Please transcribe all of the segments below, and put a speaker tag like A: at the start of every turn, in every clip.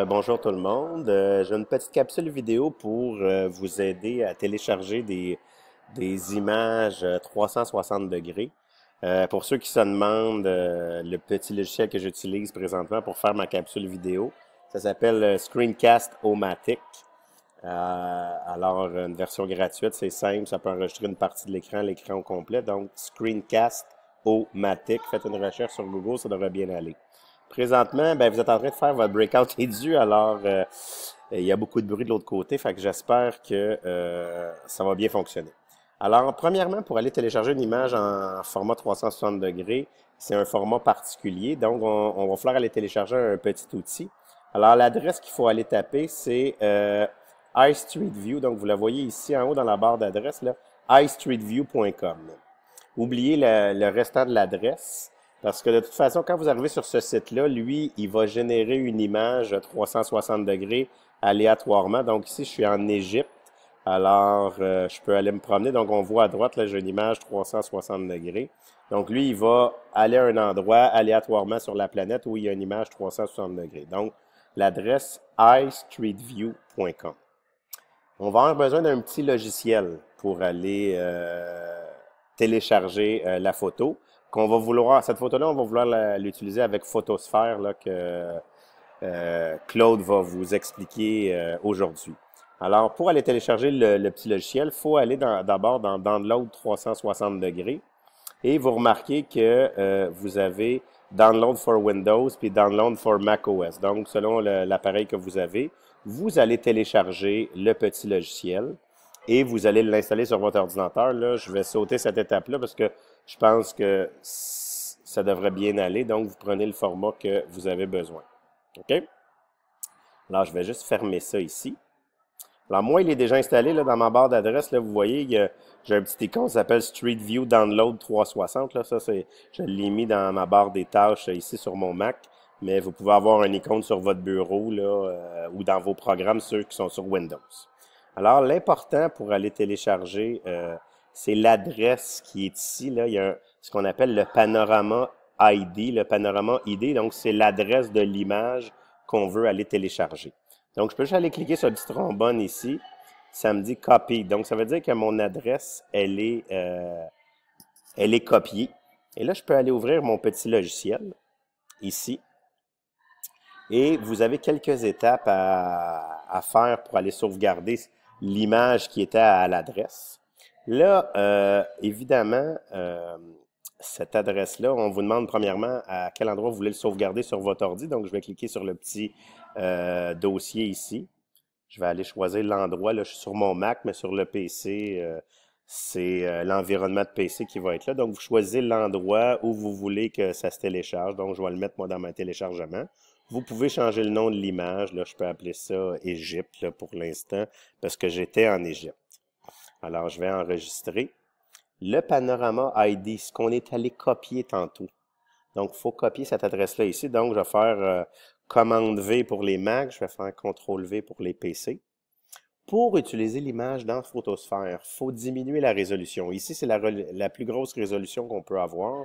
A: Bonjour tout le monde. J'ai une petite capsule vidéo pour vous aider à télécharger des images 360 degrés. Pour ceux qui se demandent, le petit logiciel que j'utilise présentement pour faire ma capsule vidéo, ça s'appelle Screencast-O-Matic. Une version gratuite, c'est simple, ça peut enregistrer une partie de l'écran au complet. Donc, Screencast-O-Matic, faites une recherche sur Google, ça devrait bien aller. Présentement, ben, vous êtes en train de faire votre breakout édu, il y a beaucoup de bruit de l'autre côté, fait que j'espère que ça va bien fonctionner. Alors, premièrement, pour aller télécharger une image en format 360 degrés, c'est un format particulier, donc on va falloir aller télécharger un petit outil. Alors, l'adresse qu'il faut aller taper, c'est iStreetView, donc vous la voyez ici en haut dans la barre d'adresse, là, iStreetView.com. Oubliez le restant de l'adresse. Parce que de toute façon, quand vous arrivez sur ce site-là, lui, il va générer une image 360 degrés aléatoirement. Donc ici, je suis en Égypte. Je peux aller me promener. Donc, on voit à droite, là, j'ai une image 360 degrés. Donc, lui, il va aller à un endroit aléatoirement sur la planète où il y a une image 360 degrés. Donc, l'adresse iStreetView.com. On va avoir besoin d'un petit logiciel pour aller télécharger la photo. Cette photo-là, on va vouloir l'utiliser avec Photosphère là, que Claude va vous expliquer aujourd'hui. Alors, pour aller télécharger le petit logiciel, il faut aller d'abord dans Download 360 degrés et vous remarquez que vous avez Download for Windows puis Download for macOS. Donc, selon l'appareil que vous avez, vous allez télécharger le petit logiciel et vous allez l'installer sur votre ordinateur. Là, je vais sauter cette étape-là parce que je pense que ça devrait bien aller. Donc, vous prenez le format que vous avez besoin. OK? Alors, je vais juste fermer ça ici. Alors, moi, il est déjà installé là, dans ma barre d'adresse. Là, vous voyez, j'ai un petit icône qui s'appelle Street View Download 360. Là, je l'ai mis dans ma barre des tâches ici sur mon Mac. Mais vous pouvez avoir un icône sur votre bureau là, ou dans vos programmes, ceux qui sont sur Windows. Alors, l'important pour aller télécharger, c'est l'adresse qui est ici. Là. Il y a ce qu'on appelle le panorama ID. Le panorama ID, donc c'est l'adresse de l'image qu'on veut aller télécharger. Donc, je peux juste aller cliquer sur le petit trombone ici. Ça me dit copy. Donc, ça veut dire que mon adresse, elle est copiée. Et là, je peux aller ouvrir mon petit logiciel ici. Et vous avez quelques étapes à faire pour aller sauvegarder l'image qui était à l'adresse. Là, évidemment, cette adresse-là, on vous demande premièrement à quel endroit vous voulez le sauvegarder sur votre ordi. Donc, je vais cliquer sur le petit dossier ici. Je vais aller choisir l'endroit. Là, je suis sur mon Mac, mais sur le PC, c'est l'environnement de PC qui va être là. Donc, vous choisissez l'endroit où vous voulez que ça se télécharge. Donc, je vais le mettre, moi, dans mon téléchargement. Vous pouvez changer le nom de l'image. Là, je peux appeler ça Égypte là, pour l'instant, parce que j'étais en Égypte. Alors, je vais enregistrer. Le panorama ID, ce qu'on est allé copier tantôt. Donc, il faut copier cette adresse-là ici. Donc, je vais faire commande V pour les Mac. Je vais faire CTRL V pour les PC. Pour utiliser l'image dans Photosphère, il faut diminuer la résolution. Ici, c'est la plus grosse résolution qu'on peut avoir.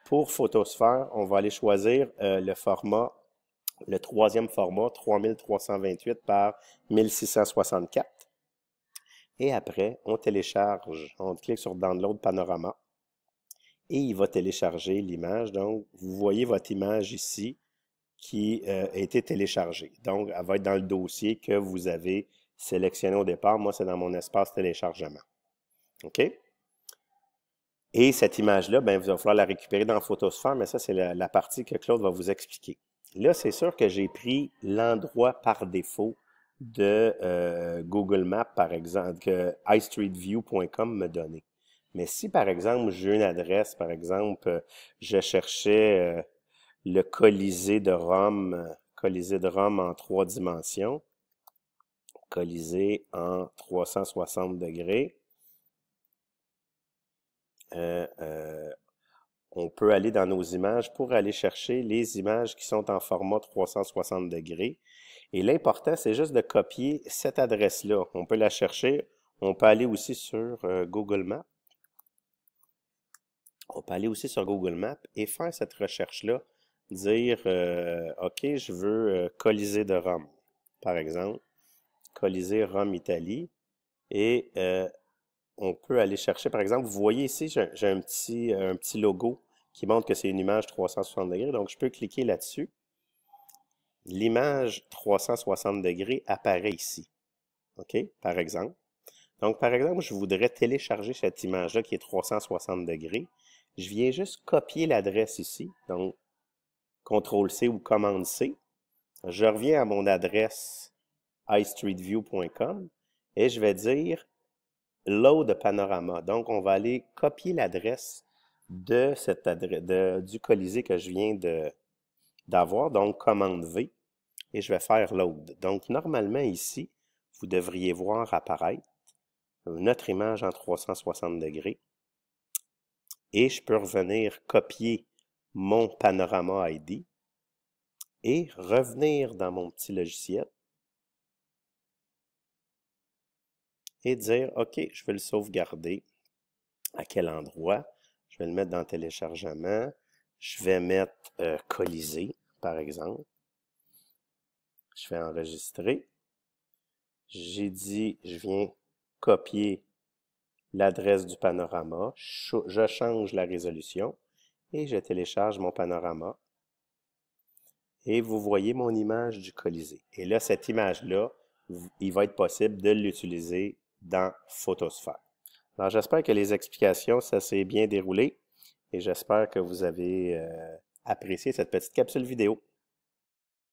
A: Pour Photosphère, on va aller choisir le troisième format, 3328 par 1664. Et après, on télécharge, on clique sur Download Panorama et il va télécharger l'image. Donc, vous voyez votre image ici qui a été téléchargée. Donc, elle va être dans le dossier que vous avez sélectionné au départ. Moi, c'est dans mon espace téléchargement. OK? Et cette image-là, ben, vous va falloir la récupérer dans Photosphère, mais ça, c'est la partie que Claude va vous expliquer. Là, c'est sûr que j'ai pris l'endroit par défaut de Google Maps, par exemple, que iStreetView.com me donnait. Mais si, par exemple, j'ai une adresse, par exemple, je cherchais le Colisée de Rome en 3 dimensions, Colisée en 360 degrés, on peut aller dans nos images pour aller chercher les images qui sont en format 360 degrés. Et l'important, c'est juste de copier cette adresse-là. On peut la chercher. On peut aller aussi sur Google Maps. On peut aller aussi sur Google Maps et faire cette recherche-là dire, OK, je veux Colisée de Rome, par exemple. Colisée Rome-Italie. Et on peut aller chercher, par exemple, vous voyez ici, j'ai un petit logo qui montre que c'est une image 360 degrés. Donc, je peux cliquer là-dessus. L'image 360 degrés apparaît ici. OK, par exemple. Donc, par exemple, je voudrais télécharger cette image-là qui est 360 degrés. Je viens juste copier l'adresse ici. Donc, CTRL-C ou Commande-C. Je reviens à mon adresse iStreetView.com et je vais dire Load Panorama. Donc, on va aller copier l'adresse de cette adresse du Colisée que je viens d'avoir. Donc, commande V et je vais faire Load. Donc, normalement ici, vous devriez voir apparaître notre image en 360 degrés et je peux revenir copier mon Panorama ID et revenir dans mon petit logiciel et dire, OK, je vais le sauvegarder. À quel endroit? Je vais le mettre dans téléchargement. Je vais mettre Colisée, par exemple. Je vais enregistrer. J'ai dit, je viens copier l'adresse du panorama. Je change la résolution et je télécharge mon panorama. Et vous voyez mon image du Colisée. Et là, cette image-là, il va être possible de l'utiliser dans Photosphère. Alors, j'espère que les explications, ça s'est bien déroulé et j'espère que vous avez apprécié cette petite capsule vidéo.